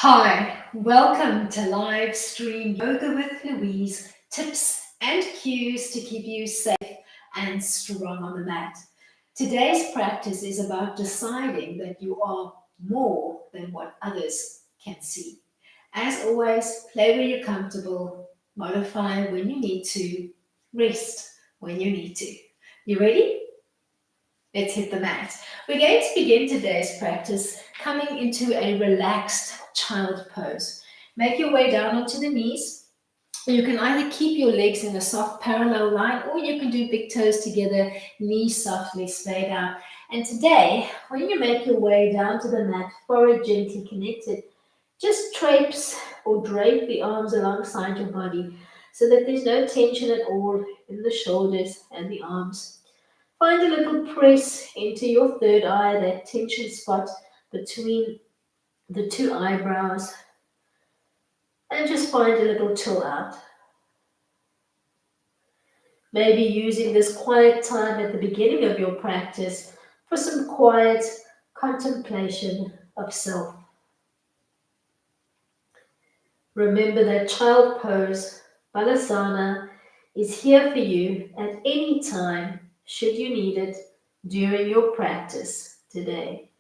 Hi, welcome to live stream yoga with Louise. Tips and cues to keep you safe and strong on the mat. Today's practice is about deciding that you are more than what others can see. As always, play where you're comfortable, modify when you need to, rest when you need to. You ready? Let's hit the mat. We're going to begin today's practice coming into a relaxed child pose. Make your way down onto the knees. You can either keep your legs in a soft parallel line or you can do big toes together, knees softly splayed out. And today, when you make your way down to the mat, forehead gently connected, just traipse or drape the arms alongside your body so that there's no tension at all in the shoulders and the arms. Find a little press into your third eye, that tension spot between the two eyebrows, and just find a little chill out. Maybe using this quiet time at the beginning of your practice for some quiet contemplation of self. Remember that child pose, Balasana, is here for you at any time should you need it during your practice today.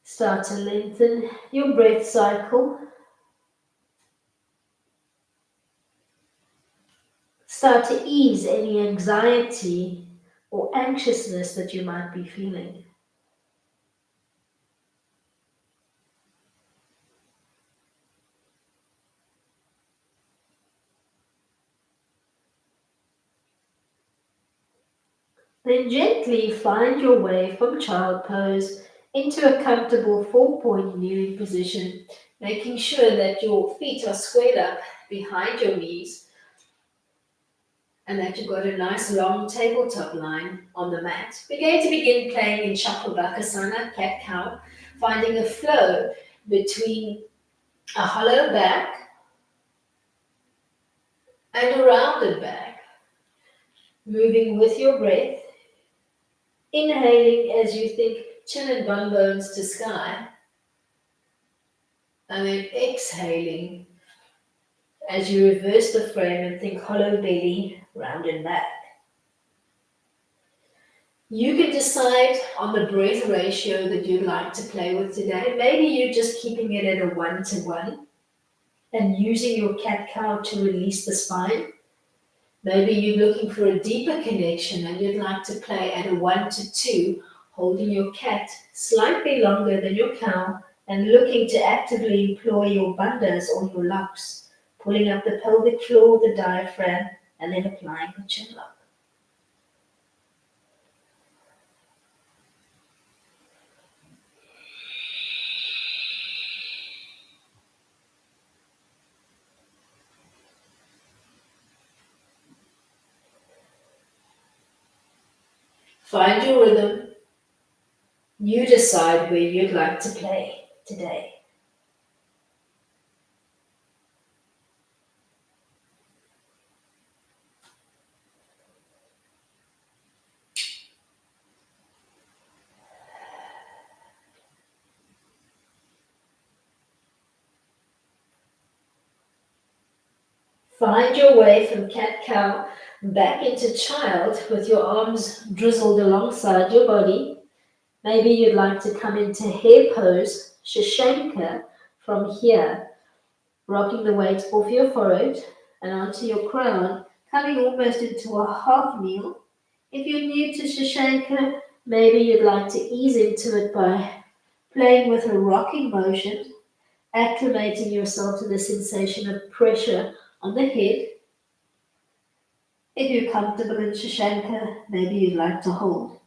Start to lengthen your breath cycle. Start to ease any anxiety or anxiousness that you might be feeling. Then gently find your way from child pose into a comfortable 4-point kneeling position, making sure that your feet are squared up behind your knees and that you've got a nice long tabletop line on the mat. We're going to begin playing in Chaturvakasana, cat-cow, finding a flow between a hollow back and a rounded back, moving with your breath, inhaling as you think chin and bum bones to sky, and then exhaling as you reverse the frame and think hollow belly, rounded back. You can decide on the breath ratio that you'd like to play with today. Maybe you're just keeping it at a 1-to-1 and using your cat-cow to release the spine. Maybe you're looking for a deeper connection and you'd like to play at a 1-to-2, holding your cat slightly longer than your cow and looking to actively employ your bandhas or your locks, pulling up the pelvic floor, the diaphragm, and then applying the chin lock. Find your rhythm. You decide where you'd like to play today. Find your way from cat-cow back into child with your arms drizzled alongside your body. Maybe you'd like to come into hare pose, Shashanka, from here, rocking the weight off your forehead and onto your crown, coming almost into a half kneel. If you're new to Shashanka, maybe you'd like to ease into it by playing with a rocking motion, acclimating yourself to the sensation of pressure on the head. If you're comfortable in Shashanka, maybe you'd like to hold.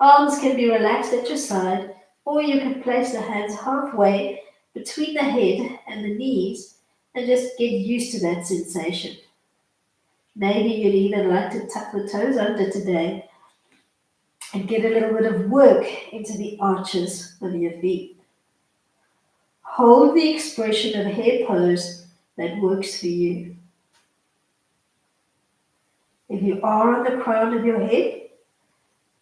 Arms can be relaxed at your side, or you can place the hands halfway between the head and the knees and just get used to that sensation. Maybe you'd even like to tuck the toes under today and get a little bit of work into the arches of your feet. Hold the expression of hare pose that works for you. If you are on the crown of your head,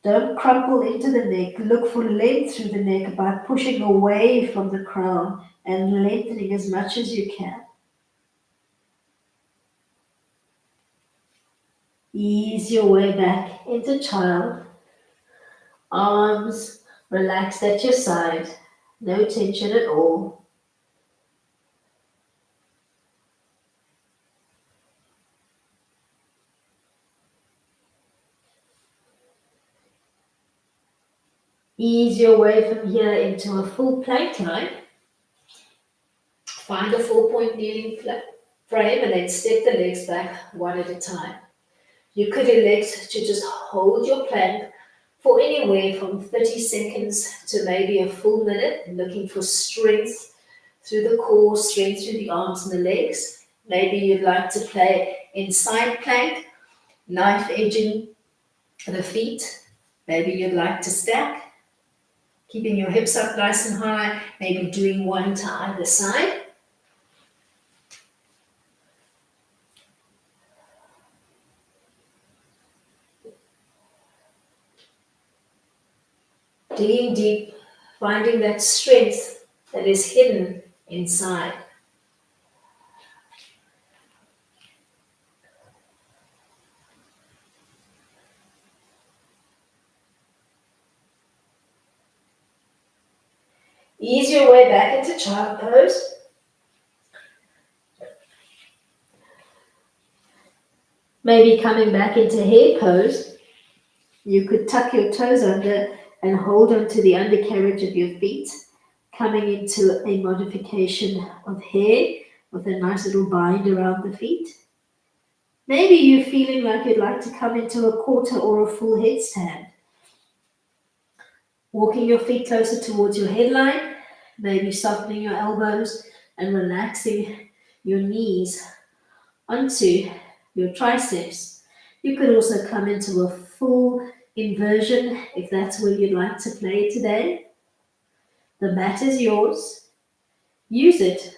Don't crumple into the neck. Look for length through the neck by pushing away from the crown and lengthening as much as you can. Ease your way back into child. Arms relaxed at your side. No tension at all. Ease your way from here into a full plank line. Find a 4-point kneeling frame and then step the legs back one at a time. You could elect to just hold your plank for anywhere from 30 seconds to maybe a full minute, looking for strength through the core, strength through the arms and the legs. Maybe you'd like to play in side plank, knife edging the feet. Maybe you'd like to stack, keeping your hips up nice and high, maybe doing one to either side. Digging deep, finding that strength that is hidden inside. Ease your way back into child pose. Maybe coming back into hare pose. You could tuck your toes under and hold onto the undercarriage of your feet, coming into a modification of hare with a nice little bind around the feet. Maybe you're feeling like you'd like to come into a quarter or a full headstand. Walking your feet closer towards your headline, maybe softening your elbows and relaxing your knees onto your triceps. You could also come into a full inversion if that's where you'd like to play today. The mat is yours. Use it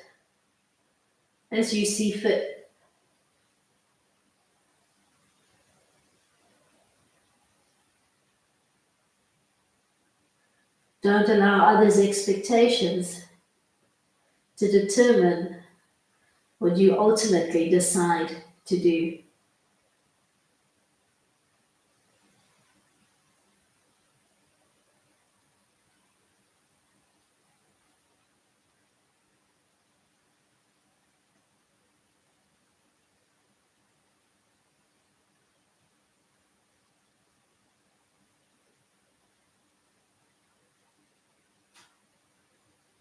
as you see fit. Don't allow others' expectations to determine what you ultimately decide to do.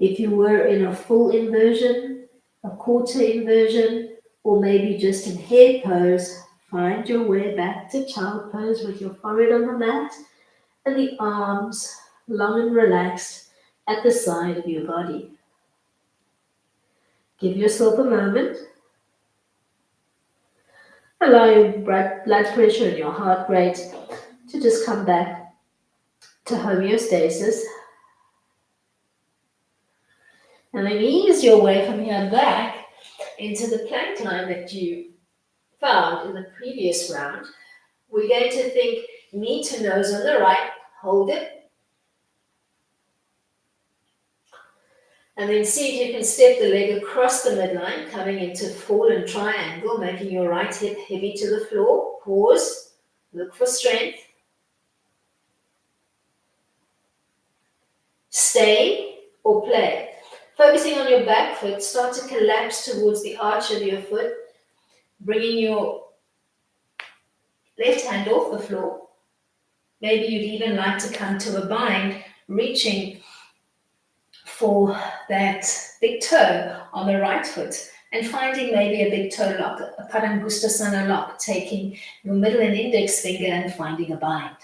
If you were in a full inversion, a quarter inversion, or maybe just in hare pose, find your way back to child pose with your forehead on the mat and the arms long and relaxed at the side of your body. Give yourself a moment. Allow your blood pressure and your heart rate to just come back to homeostasis. And then ease your way from here back into the plank line that you found in the previous round. We're going to think knee to nose on the right, hold it. And then see if you can step the leg across the midline, coming into fallen triangle, making your right hip heavy to the floor. Pause, look for strength. Stay or play. Focusing on your back foot, start to collapse towards the arch of your foot, bringing your left hand off the floor. Maybe you'd even like to come to a bind, reaching for that big toe on the right foot and finding maybe a big toe lock, a Padangusthasana lock, taking your middle and index finger and finding a bind.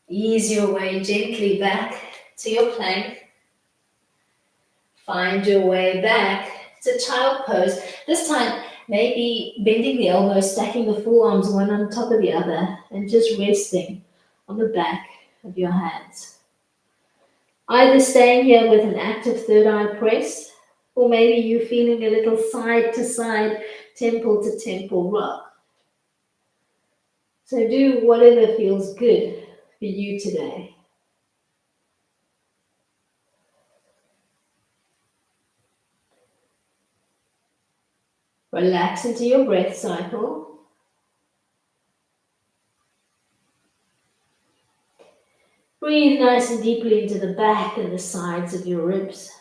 Ease your way gently back to your plank. Find your way back to child pose. This time, maybe bending the elbows, stacking the forearms one on top of the other, and just resting on the back of your hands. Either staying here with an active third eye press, or maybe you feeling a little side to side, temple to temple rock. So do whatever feels good for you today. Relax into your breath cycle. Breathe nice and deeply into the back and the sides of your ribs.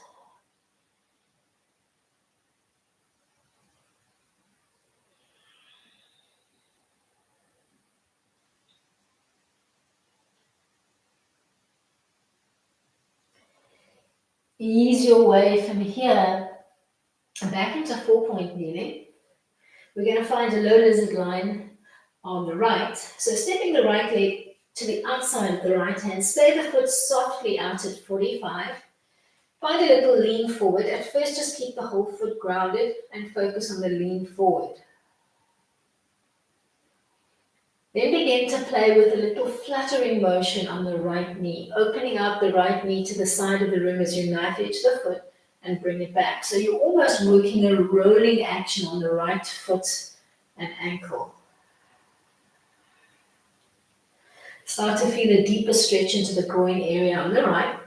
Ease your way from here back into 4-point kneeling. We're going to find a low lizard line on the right. So stepping the right leg to the outside of the right hand, splay the foot softly out at 45. Find a little lean forward. At first, just keep the whole foot grounded and focus on the lean forward. Then begin to play with a little fluttering motion on the right knee, opening out the right knee to the side of the room as you knife edge the foot and bring it back. So you're almost working a rolling action on the right foot and ankle. Start to feel a deeper stretch into the groin area on the right.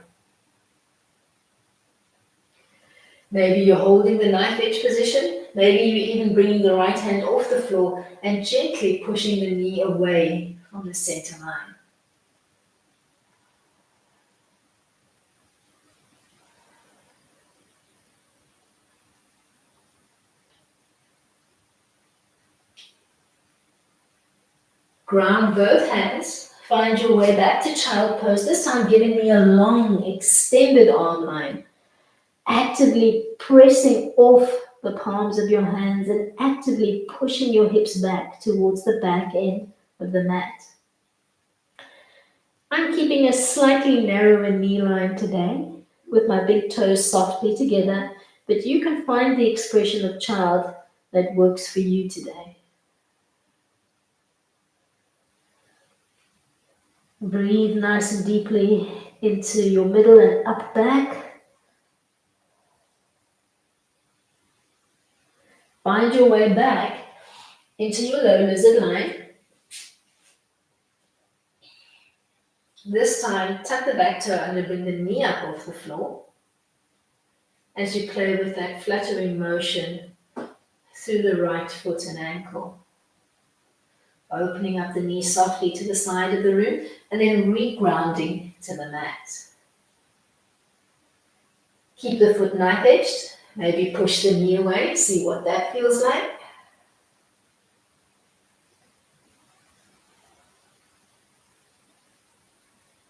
Maybe you're holding the knife edge position. Maybe you're even bringing the right hand off the floor and gently pushing the knee away from the center line. Ground both hands. Find your way back to child pose, this time giving me a long, extended arm line. Actively pressing off the palms of your hands and actively pushing your hips back towards the back end of the mat. I'm keeping a slightly narrower knee line today with my big toes softly together, but you can find the expression of child that works for you today. Breathe nice and deeply into your middle and up back. Find your way back into your low lizard line. This time, tuck the back toe under, bring the knee up off the floor as you play with that fluttering motion through the right foot and ankle. Opening up the knee softly to the side of the room and then re-grounding to the mat. Keep the foot knife edged. Maybe push the knee away, see what that feels like.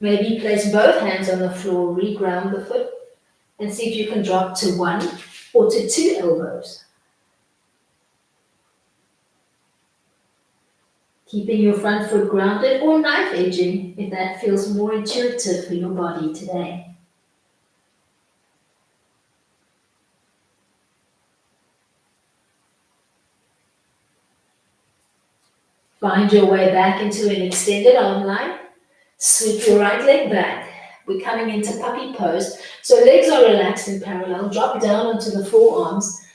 Maybe place both hands on the floor, re-ground the foot, and see if you can drop to 1 or to 2 elbows. Keeping your front foot grounded or knife edging if that feels more intuitive for your body today. Find your way back into an extended arm line. Sweep your right leg back. We're coming into puppy pose. So legs are relaxed in parallel. Drop down onto the forearms.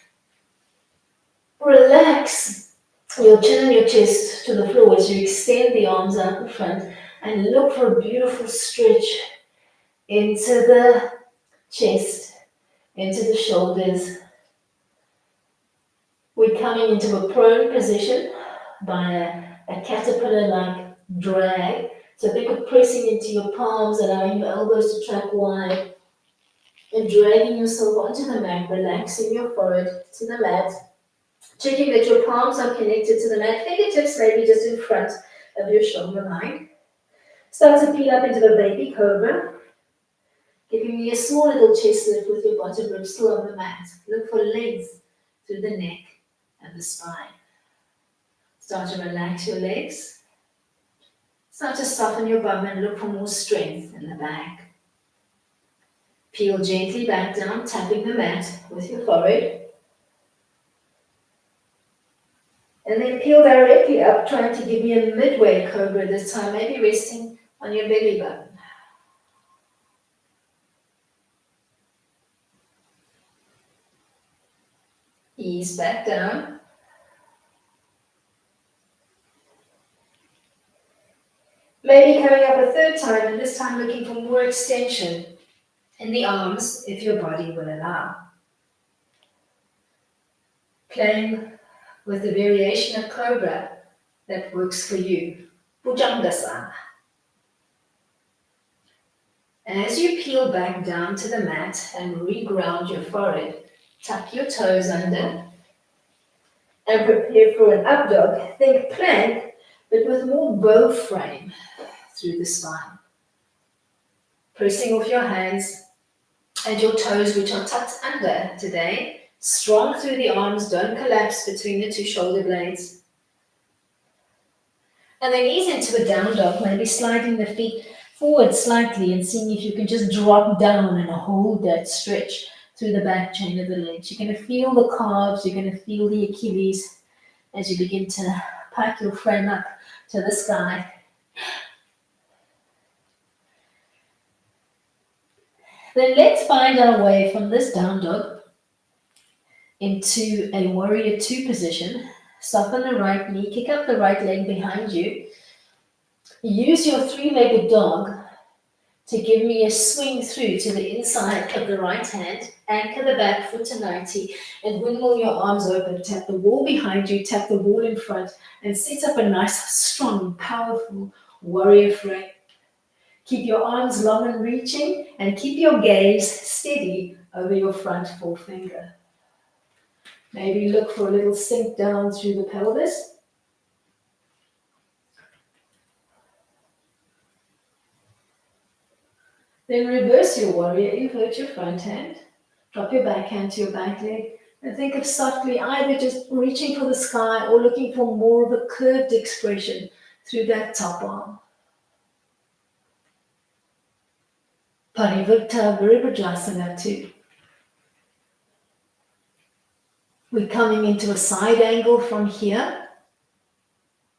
Relax your chin and your chest to the floor as you extend the arms out in front and look for a beautiful stretch into the chest, into the shoulders. We're coming into a prone position by a caterpillar-like drag. So think of pressing into your palms, allowing your elbows to track wide, and dragging yourself onto the mat, relaxing your forehead to the mat. Checking that your palms are connected to the mat, fingertips maybe just in front of your shoulder line. Start to peel up into the baby cobra, giving me a small little chest lift with your bottom ribs still on the mat. Look for length through the neck and the spine. Start to relax your legs. Start to soften your bum and look for more strength in the back. Peel gently back down, tapping the mat with your forehead. And then peel directly up, trying to give me a midway cobra this time, maybe resting on your belly button. Ease back down. Maybe coming up a third time, and this time looking for more extension in the arms, if your body will allow. Playing with the variation of cobra that works for you. Bhujangasana. As you peel back down to the mat and reground your forehead, tuck your toes under and prepare for an up dog. Think plank, but with more bow frame through the spine. Pressing off your hands and your toes, which are tucked under today. Strong through the arms, don't collapse between the two shoulder blades. And then ease into a down dog, maybe sliding the feet forward slightly and seeing if you can just drop down and hold that stretch through the back chain of the legs. You're going to feel the calves, you're going to feel the Achilles as you begin to pike your frame up to the sky. Then let's find our way from this down dog into a warrior two position. Soften the right knee, kick up the right leg behind you. Use your three-legged dog to give me a swing through to the inside of the right hand. Anchor the back foot to 90 and windmill your arms open. Tap the wall behind you, tap the wall in front, and set up a nice, strong, powerful warrior frame. Keep your arms long and reaching and keep your gaze steady over your front forefinger. Maybe look for a little sink down through the pelvis. Then reverse your warrior, invert your front hand, drop your back hand to your back leg, and think of softly either just reaching for the sky or looking for more of a curved expression through that top arm. Parivrtta Virabhadrasana 2. We're coming into a side angle from here.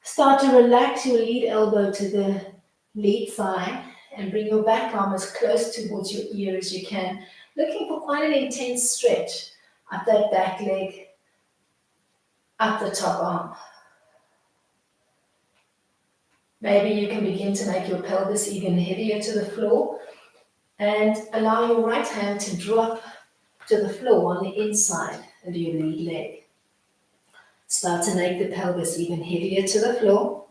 Start to relax your lead elbow to the lead thigh and bring your back arm as close towards your ear as you can, looking for quite an intense stretch up that back leg, up the top arm. Maybe you can begin to make your pelvis even heavier to the floor and allow your right hand to drop to the floor on the inside of your lead leg. Start to make the pelvis even heavier to the floor.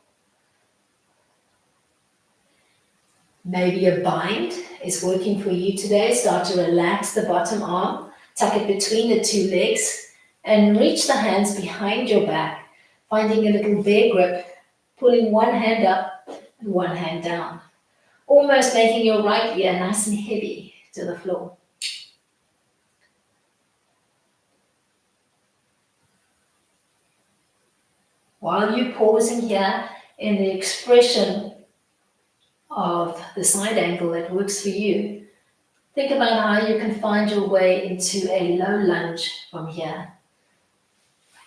Maybe a bind is working for you today. Start to relax the bottom arm, tuck it between the two legs, and reach the hands behind your back, finding a little bear grip, pulling one hand up and one hand down, almost making your right ear nice and heavy to the floor. While you're pausing here in the expression of the side angle that works for you, think about how you can find your way into a low lunge from here.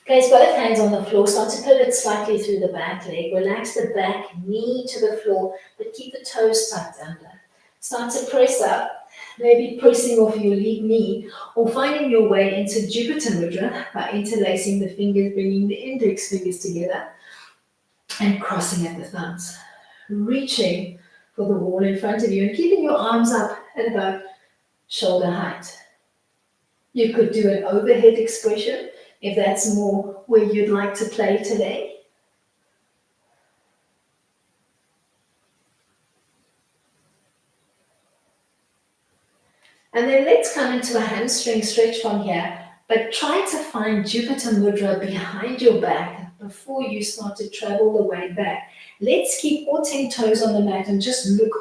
Place both hands on the floor, start to pivot slightly through the back leg, relax the back knee to the floor, but keep the toes tucked under. Start to press up, maybe pressing off your lead knee, or finding your way into Jupiter Mudra by interlacing the fingers, bringing the index fingers together, and crossing at the thumbs. Reaching for the wall in front of you and keeping your arms up at about shoulder height. You could do an overhead expression if that's more where you'd like to play today. And then let's come into a hamstring stretch from here, but try to find Jupiter Mudra behind your back before you start to travel the way back. Let's keep all 10 toes on the mat and just look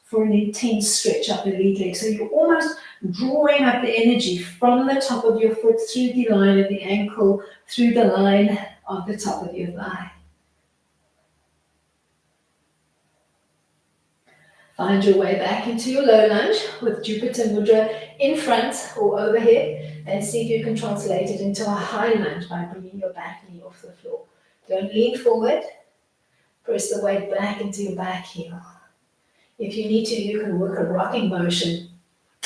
for an intense stretch up the lead leg. So you're almost drawing up the energy from the top of your foot through the line of the ankle, through the line of the top of your thigh. Find your way back into your low lunge with Jupiter Mudra in front or overhead, and see if you can translate it into a high lunge by bringing your back knee off the floor. Don't lean forward. Press the weight back into your back heel. If you need to, you can work a rocking motion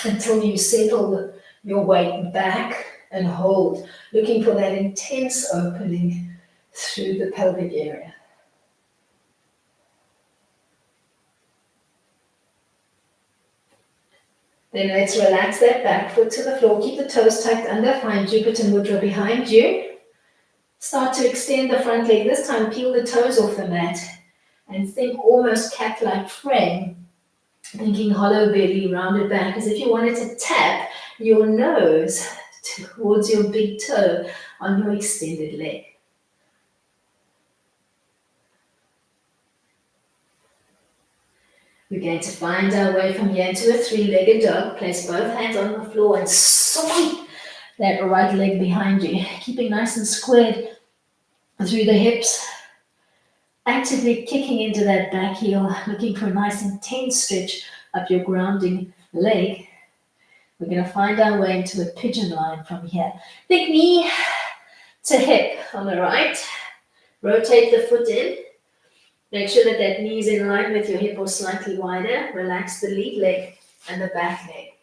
until you settle your weight back and hold, looking for that intense opening through the pelvic area. Then let's relax that back foot to the floor. Keep the toes tucked under. Find Jupiter Mudra behind you. Start to extend the front leg. This time peel the toes off the mat and think almost cat-like frame. Thinking hollow belly, rounded back, as if you wanted to tap your nose towards your big toe on your extended leg. We're going to find our way from here into a three-legged dog. Place both hands on the floor and sweep that right leg behind you, keeping nice and squared through the hips. Actively kicking into that back heel, looking for a nice intense stretch up your grounding leg. We're going to find our way into a pigeon line from here. Think knee to hip on the right. Rotate the foot in. Make sure that that knee is in line with your hip or slightly wider. Relax the lead leg and the back leg.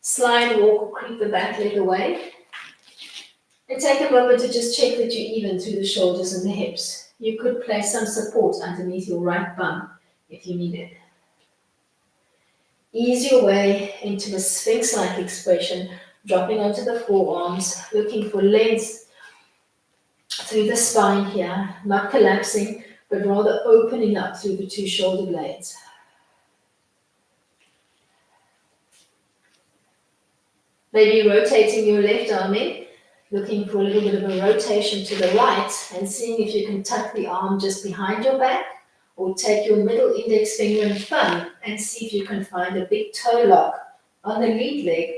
Slide, walk, or creep the back leg away. And take a moment to just check that you're even through the shoulders and the hips. You could place some support underneath your right bum if you need it. Ease your way into a sphinx-like expression, dropping onto the forearms, looking for length through the spine here, not collapsing, but rather opening up through the two shoulder blades. Maybe rotating your left arm in, looking for a little bit of a rotation to the right and seeing if you can tuck the arm just behind your back or take your middle index finger and thumb and see if you can find a big toe lock on the lead leg,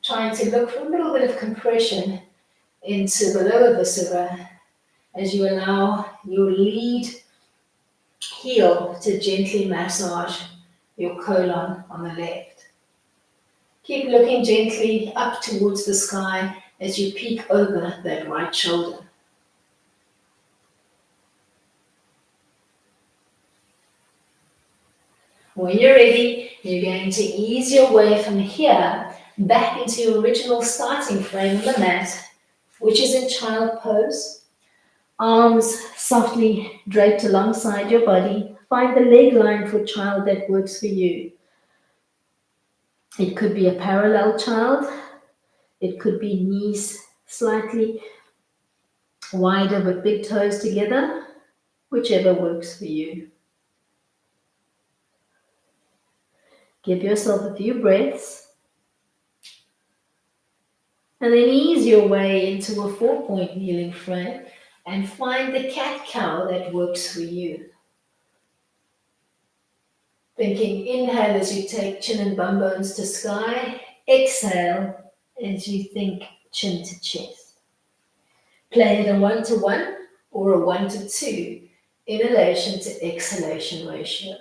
trying to look for a little bit of compression into the lower viscera as you allow your lead heel to gently massage your colon on the left. Keep looking gently up towards the sky as you peek over that right shoulder. When you're ready, you're going to ease your way from here back into your original starting frame on the mat, which is in child pose. Arms softly draped alongside your body. Find the leg line for child that works for you. It could be a parallel child. It could be knees slightly wider with big toes together, whichever works for you. Give yourself a few breaths and then ease your way into a 4-point kneeling frame and find the cat-cow that works for you. Thinking inhale as you take chin and bum bones to sky, exhale as you think chin to chest. Play it a 1-to-1 or a 1-to-2 inhalation to exhalation ratio.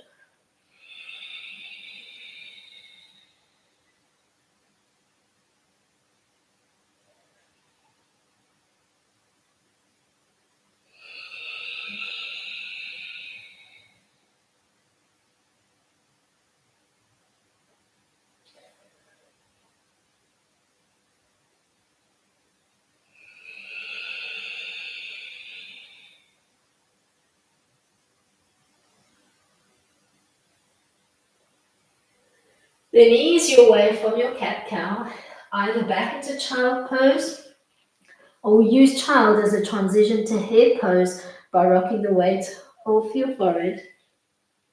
Then ease your way from your cat-cow, either back into child pose, or use child as a transition to head pose by rocking the weight off your forehead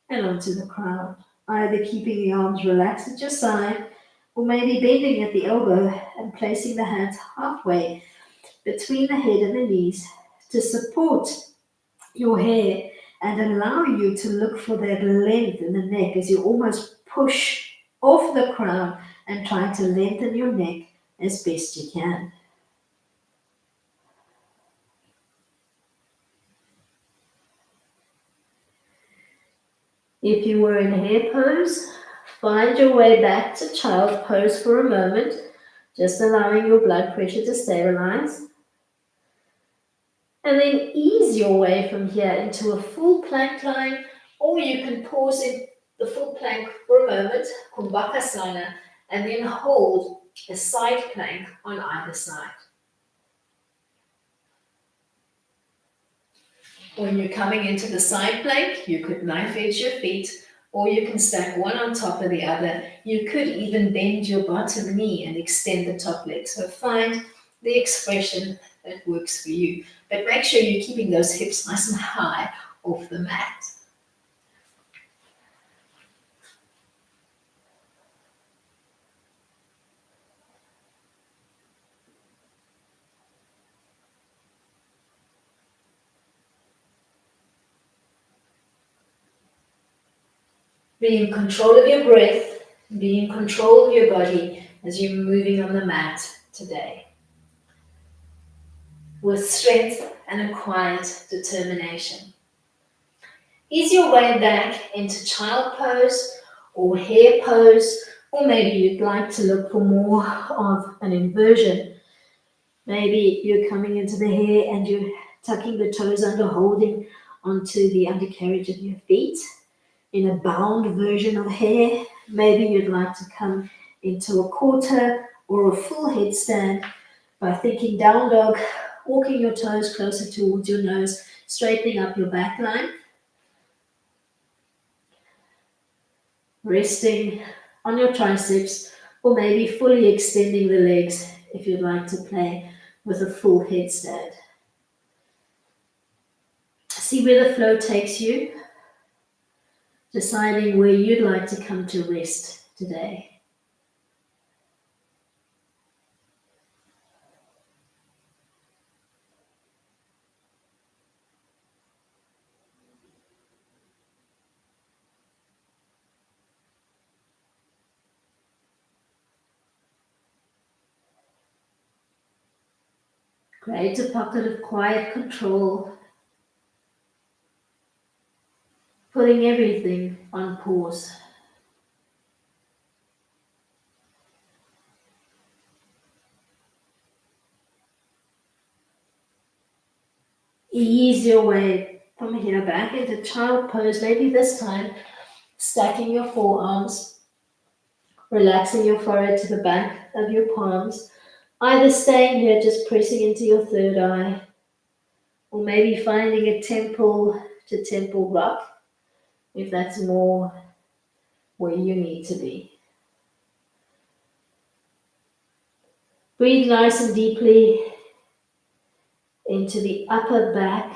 and onto the crown. Either keeping the arms relaxed at your side, or maybe bending at the elbow and placing the hands halfway between the head and the knees to support your hair and allow you to look for that length in the neck as you almost push off the crown and try to lengthen your neck as best you can. If you were in hare pose, find your way back to child pose for a moment, just allowing your blood pressure to stabilize. And then ease your way from here into a full plank line, or you can pause in the full plank for a moment, Kumbhakasana, and then hold a side plank on either side. When you're coming into the side plank, you could knife edge your feet or you can stack one on top of the other. You could even bend your bottom knee and extend the top leg. So find the expression that works for you. But make sure you're keeping those hips nice and high off the mat. Be in control of your breath, be in control of your body as you're moving on the mat today. With strength and a quiet determination. Ease your way back into child pose or hare pose, or maybe you'd like to look for more of an inversion. Maybe you're coming into the hare and you're tucking the toes under, holding onto the undercarriage of your feet. In a bound version of hare, maybe you'd like to come into a quarter or a full headstand by thinking down dog, walking your toes closer towards your nose, straightening up your back line, resting on your triceps, or maybe fully extending the legs if you'd like to play with a full headstand. See where the flow takes you, deciding where you'd like to come to rest today. Create a pocket of quiet control, putting everything on pause. Ease your way from here back into child pose, maybe this time stacking your forearms, relaxing your forehead to the back of your palms, either staying here just pressing into your third eye, or maybe finding a temple to temple rock if that's more where you need to be. Breathe nice and deeply into the upper back.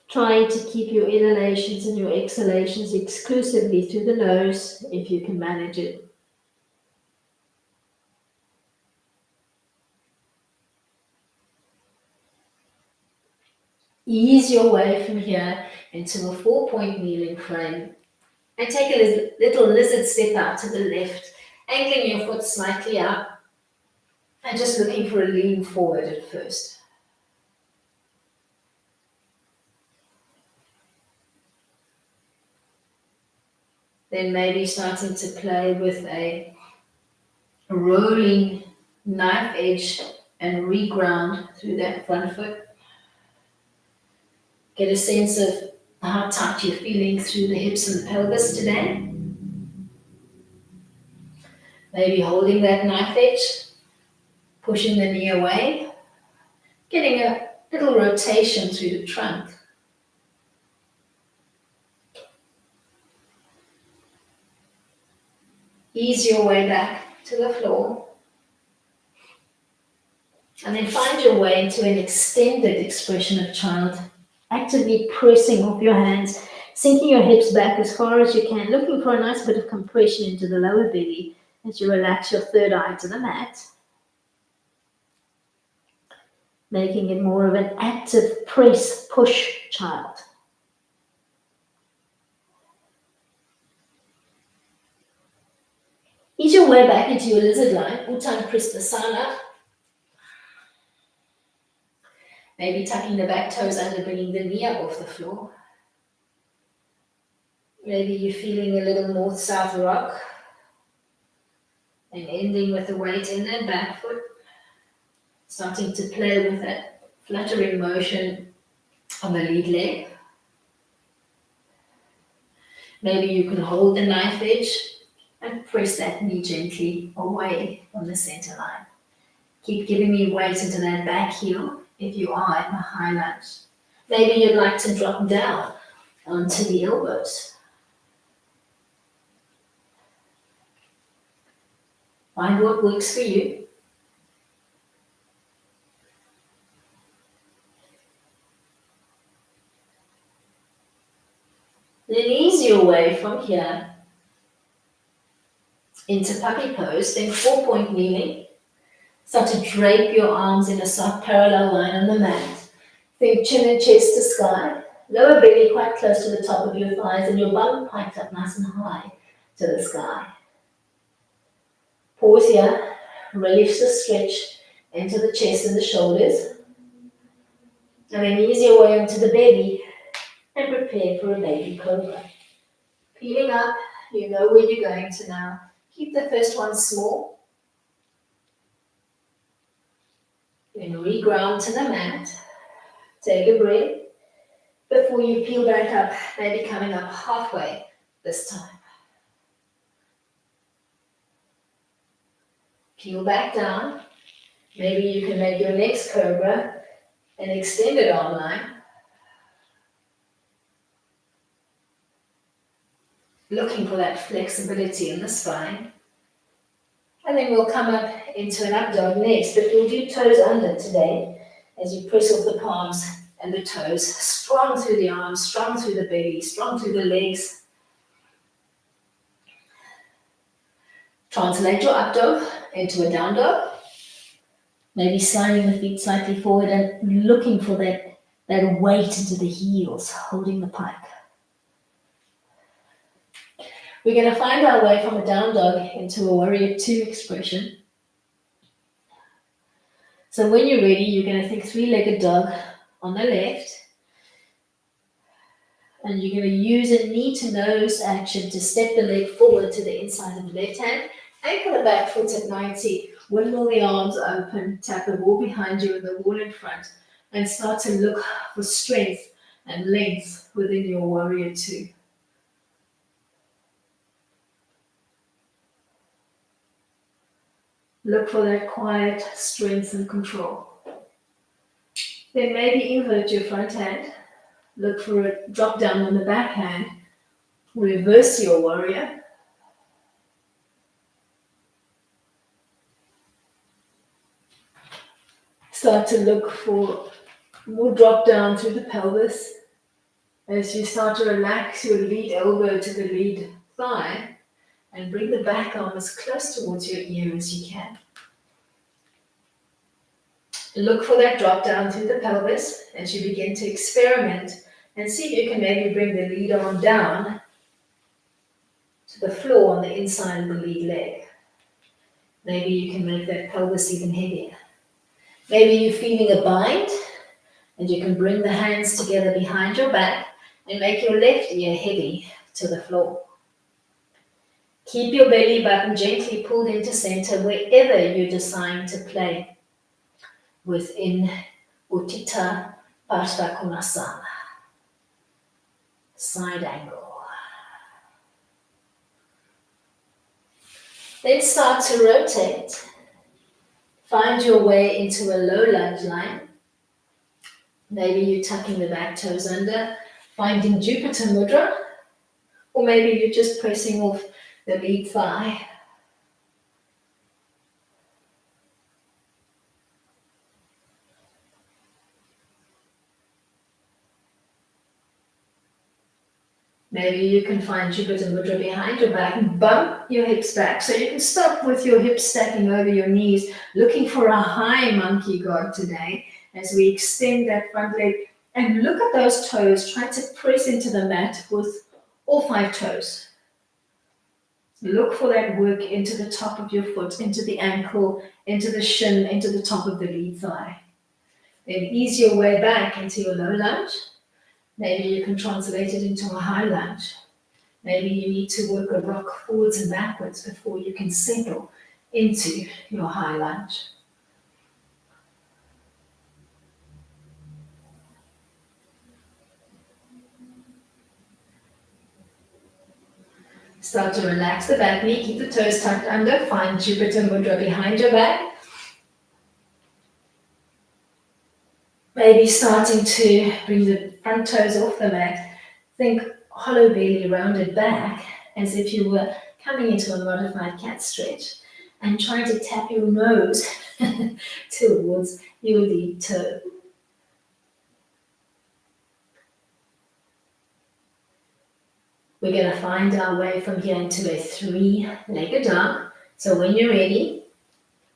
Trying to keep your inhalations and your exhalations exclusively through the nose if you can manage it. Ease your way from here into a 4-point kneeling frame and take a little lizard step out to the left, angling your foot slightly up and just looking for a lean forward at first. Then maybe starting to play with a rolling knife edge and reground through that front foot. Get a sense of how tight you're feeling through the hips and the pelvis today. Maybe holding that knife edge, pushing the knee away, getting a little rotation through the trunk. Ease your way back to the floor. And then find your way into an extended expression of child, actively pressing off your hands, sinking your hips back as far as you can, looking for a nice bit of compression into the lower belly as you relax your third eye to the mat. Making it more of an active press, push child. Ease your way back into your lizard line. Utan, press the side up. Maybe tucking the back toes under, bringing the knee up off the floor. Maybe you're feeling a little north-south rock and ending with the weight in that back foot. Starting to play with that fluttering motion on the lead leg. Maybe you can hold the knife edge and press that knee gently away from the center line. Keep giving me weight into that back heel if you are in a high lunge. Maybe you'd like to drop down onto the elbows. Find what works for you. Then ease your way from here into puppy pose, then 4-point kneeling. Start to drape your arms in a soft parallel line on the mat. Think chin and chest to sky. Lower belly quite close to the top of your thighs and your bum piked up nice and high to the sky. Pause here. Release the stretch into the chest and the shoulders. And then ease your way onto the belly and prepare for a baby cobra. Peeling up, you know where you're going to now. Keep the first one small. Then reground to the mat. Take a breath before you peel back up, maybe coming up halfway this time. Peel back down. Maybe you can make your next cobra an extended arm line. Looking for that flexibility in the spine. And then we'll come up into an up dog next, but we'll do toes under today as you press off the palms and the toes, strong through the arms, strong through the belly, strong through the legs. Translate your up dog into a down dog. Maybe sliding the feet slightly forward and looking for that weight into the heels, holding the pike. We're going to find our way from a down dog into a warrior 2 expression. So when you're ready, you're going to think 3-legged dog on the left. And you're going to use a knee to nose action to step the leg forward to the inside of the left hand. Ankle the back foot at 90. Windmill the arms open. Tap the wall behind you and the wall in front. And start to look for strength and length within your warrior 2. Look for that quiet strength and control. Then maybe invert your front hand. Look for a drop down on the back hand. Reverse your warrior. Start to look for more drop down through the pelvis. As you start to relax your lead elbow to the lead thigh. And bring the back arm as close towards your ear as you can. Look for that drop down through the pelvis as you begin to experiment and see if you can maybe bring the lead arm down to the floor on the inside of the lead leg. Maybe you can make that pelvis even heavier. Maybe you're feeling a bind and you can bring the hands together behind your back and make your left ear heavy to the floor. Keep your belly button gently pulled into center wherever you're deciding to play within Utthita Parsva Konasana. Side angle. Then start to rotate. Find your way into a low lunge line. Maybe you're tucking the back toes under, finding Jupiter Mudra, or maybe you're just pressing off the lead thigh. Maybe you can find Jupiter Mudra behind your back and bump your hips back. So you can stop with your hips stacking over your knees, looking for a high monkey god today as we extend that front leg and look at those toes. Try to press into the mat with all 5 toes. Look for that work into the top of your foot, into the ankle, into the shin, into the top of the lead thigh. Then ease your way back into your low lunge. Maybe you can translate it into a high lunge. Maybe you need to work a rock forwards and backwards before you can settle into your high lunge. Start to relax the back knee, keep the toes tucked under, find Jupiter Mudra behind your back. Maybe starting to bring the front toes off the mat. Think hollow belly, rounded back, as if you were coming into a modified cat stretch and trying to tap your nose towards your lead toe. We're going to find our way from here into a three-legged dog. So when you're ready,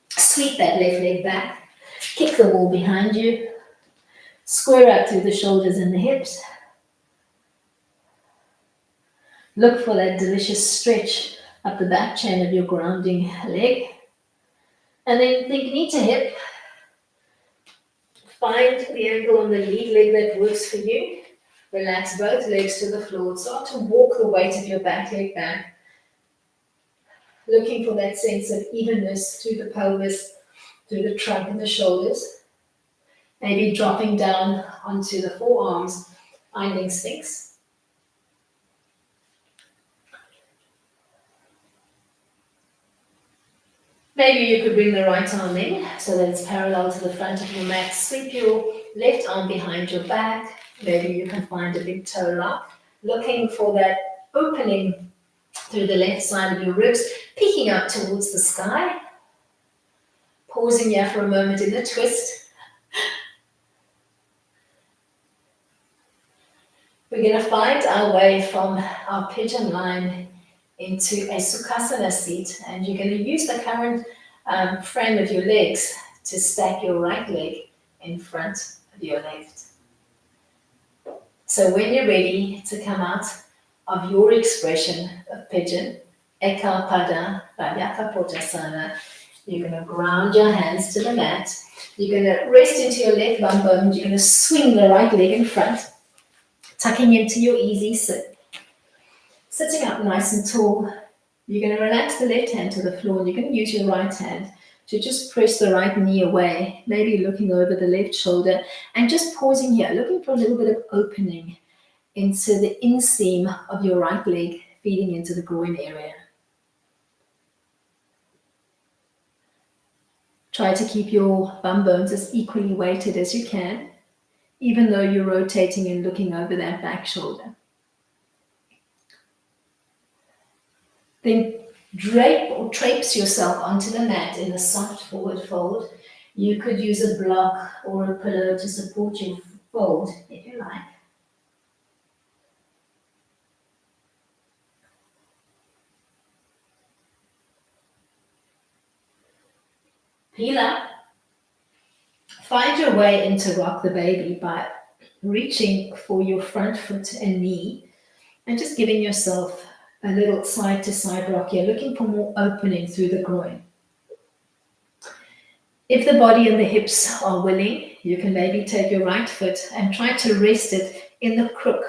sweep that left leg back, kick the wall behind you, square up through the shoulders and the hips. Look for that delicious stretch up the back chain of your grounding leg. And then think knee to hip. Find the angle on the lead leg that works for you. Relax both legs to the floor. Start to walk the weight of your back leg back. Looking for that sense of evenness through the pelvis, through the trunk and the shoulders. Maybe dropping down onto the forearms, finding sphinx. Maybe you could bring the right arm in so that it's parallel to the front of your mat. Sweep your left arm behind your back. Maybe you can find a big toe lock. Looking for that opening through the left side of your ribs, peeking up towards the sky. Pausing here for a moment in the twist. We're going to find our way from our pigeon line into a Sukhasana seat, and you're going to use the current frame of your legs to stack your right leg in front of your left. So when you're ready to come out of your expression of pigeon, Eka Pada Varyaka Potasana, you're going to ground your hands to the mat. You're going to rest into your left bum bone. You're going to swing the right leg in front, tucking into your easy sit. Sitting up nice and tall, you're going to relax the left hand to the floor, and you're going to use your right hand to just press the right knee away, maybe looking over the left shoulder, and just pausing here, looking for a little bit of opening into the inseam of your right leg, feeding into the groin area. Try to keep your bum bones as equally weighted as you can, even though you're rotating and looking over that back shoulder. Then drape or traipse yourself onto the mat in a soft forward fold. You could use a block or a pillow to support your fold if you like. Peel up. Find your way into rock the baby by reaching for your front foot and knee and just giving yourself a little side to side rock here, looking for more opening through the groin. If the body and the hips are willing, you can maybe take your right foot and try to rest it in the crook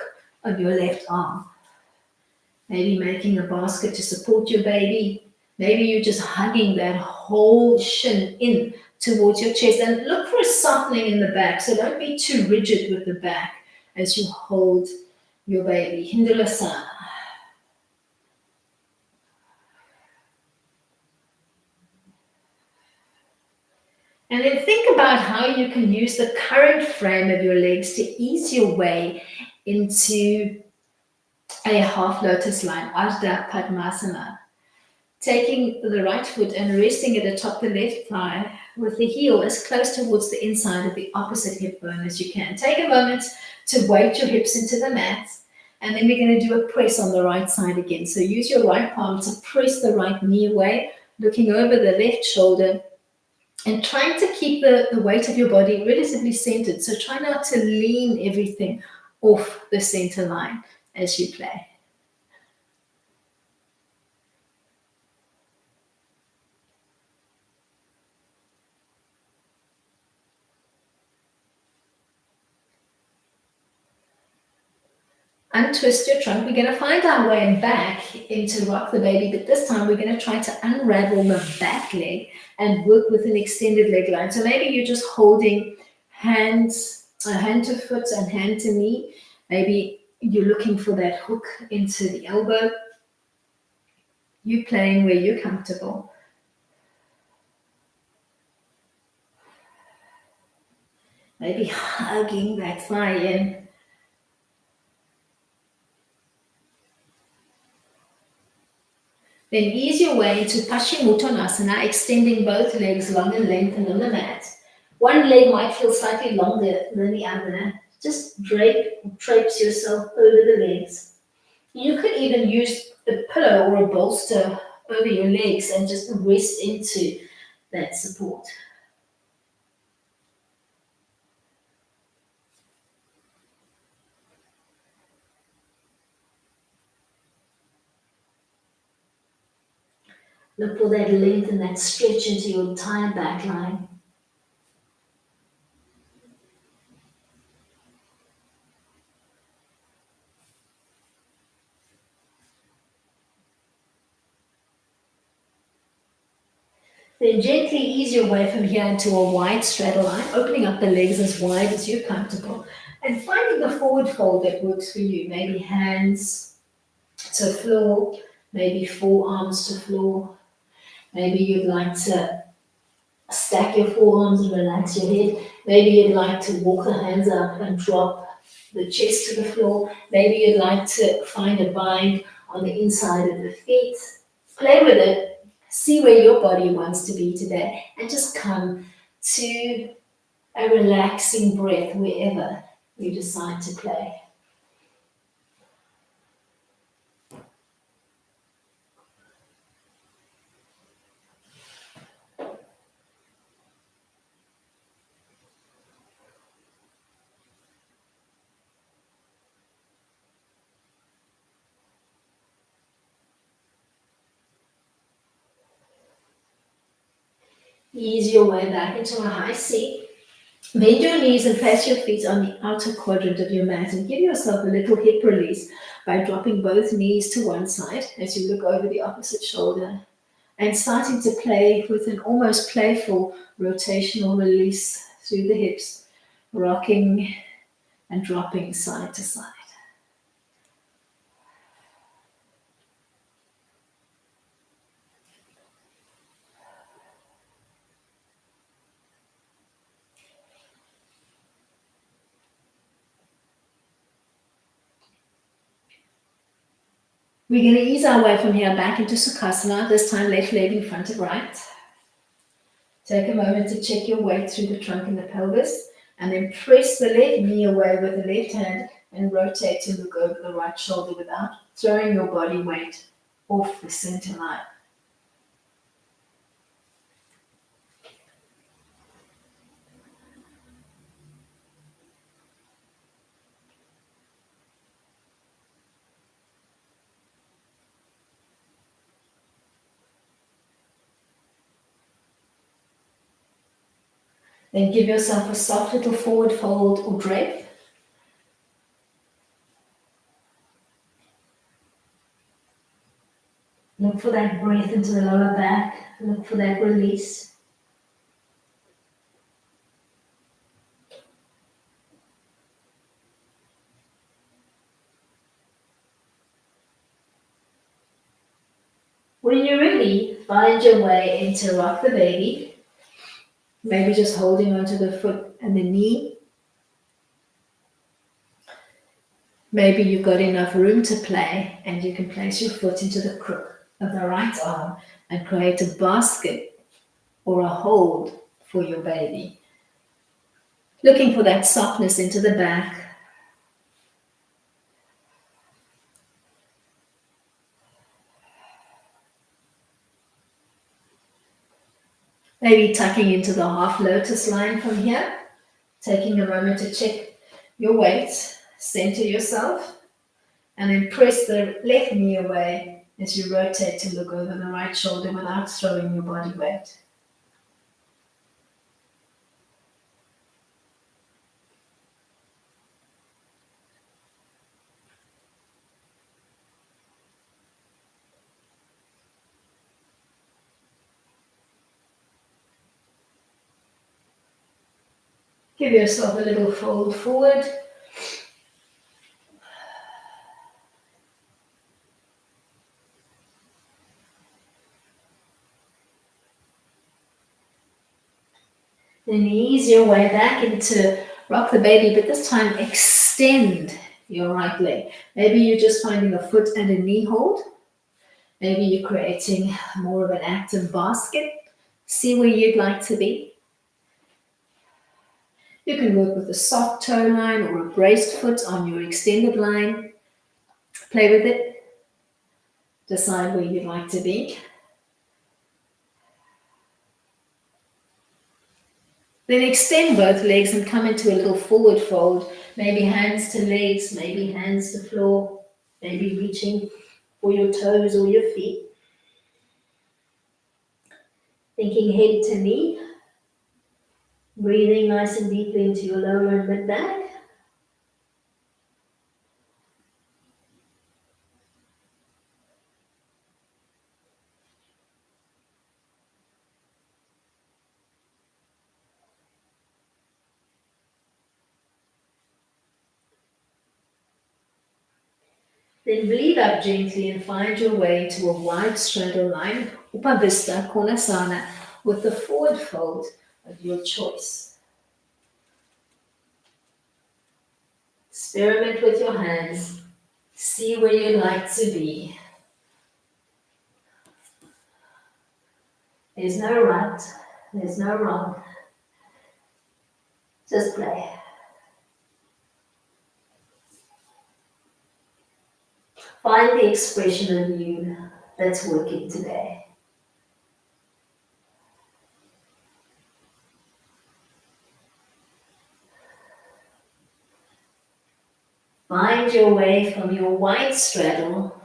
of your left arm. Maybe making a basket to support your baby. Maybe you're just hugging that whole shin in towards your chest, and look for a softening in the back. So don't be too rigid with the back as you hold your baby. Hindulasana. And then think about how you can use the current frame of your legs to ease your way into a half lotus line, Ardha Padmasana. Taking the right foot and resting it atop the left thigh with the heel as close towards the inside of the opposite hip bone as you can. Take a moment to weight your hips into the mat, and then we're going to do a press on the right side again. So use your right palm to press the right knee away, looking over the left shoulder, and trying to keep the weight of your body relatively centered. So try not to lean everything off the center line as you play. Untwist your trunk. We're going to find our way back into rock the baby, but this time we're going to try to unravel the back leg and work with an extended leg line. So maybe you're just holding hands, hand to foot and hand to knee. Maybe you're looking for that hook into the elbow. You playing where you're comfortable. maybe hugging that thigh in. Then ease your way into Paschimottanasana, extending both legs long and lengthened on the mat. One leg might feel slightly longer than the other. Just traipse yourself over the legs. You could even use a pillow or a bolster over your legs and just rest into that support. Look for that length and that stretch into your entire back line. Then gently ease your way from here into a wide straddle line, opening up the legs as wide as you're comfortable, and finding the forward fold that works for you. Maybe hands to floor, maybe forearms to floor. Maybe you'd like to stack your forearms and relax your head. Maybe you'd like to walk the hands up and drop the chest to the floor. Maybe you'd like to find a bind on the inside of the feet. Play with it. See where your body wants to be today and just come to a relaxing breath wherever you decide to play. Ease your way back into a high seat. Bend your knees and place your feet on the outer quadrant of your mat and give yourself a little hip release by dropping both knees to one side as you look over the opposite shoulder and starting to play with an almost playful rotational release through the hips, rocking and dropping side to side. We're going to ease our way from here back into Sukhasana, this time left leg in front of right. Take a moment to check your weight through the trunk and the pelvis, and then press the left knee away with the left hand and rotate to look over the right shoulder without throwing your body weight off the center line. Then give yourself a soft little forward fold or drape. Look for that breath into the lower back. Look for that release. When you're ready, find your way into rock the baby. Maybe just holding onto the foot and the knee. Maybe you've got enough room to play and you can place your foot into the crook of the right arm and create a basket or a hold for your baby. Looking for that softness into the back. Maybe tucking into the half lotus line from here. Taking a moment to check your weight, center yourself, and then press the left knee away as you rotate to look over the right shoulder without throwing your body weight. Give yourself a little fold forward. Then ease your way back into Rock the baby, but this time extend your right leg. Maybe you're just finding a foot and a knee hold. Maybe you're creating more of an active basket. See where you'd like to be. You can work with a soft toe line or a braced foot on your extended line. Play with it. Decide where you'd like to be. Then extend both legs and come into a little forward fold. Maybe hands to legs, maybe hands to floor, maybe reaching for your toes or your feet. Thinking head to knee. Breathing nice and deeply into your lower and mid back. Then bleed up gently and find your way to a wide straddle line, Upavista Konasana, with the forward fold of your choice. Experiment with your hands. See where you like to be. There's no right, there's no wrong. Just play. Find the expression of you that's working today. Find your way from your wide straddle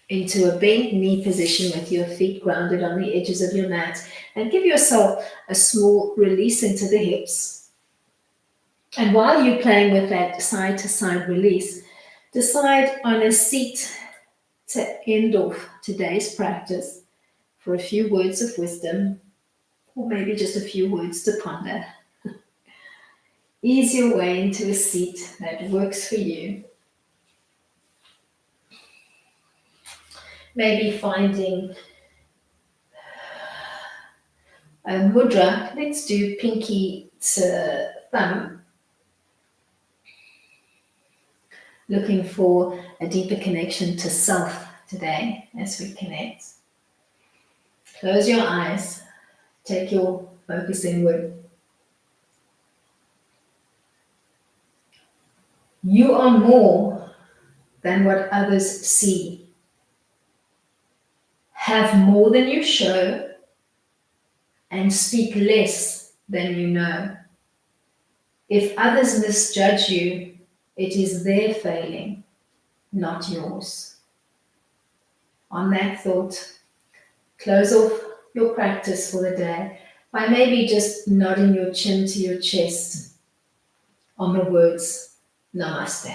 into a bent knee position with your feet grounded on the edges of your mat, and give yourself a small release into the hips. And while you're playing with that side to side release, decide on a seat to end off today's practice for a few words of wisdom, or maybe just a few words to ponder. Ease your way into a seat that works for you. Maybe finding a mudra. Let's do pinky to thumb. Looking for a deeper connection to self today as we connect. Close your eyes. Take your focus inward. You are more than what others see. Have more than you show, and speak less than you know. If others misjudge you, it is their failing, not yours. On that thought, close off your practice for the day by maybe just nodding your chin to your chest on the words, Namaste.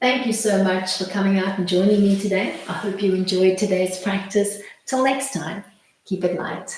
Thank you so much for coming out and joining me today. I hope you enjoyed today's practice. Till next time, keep it light.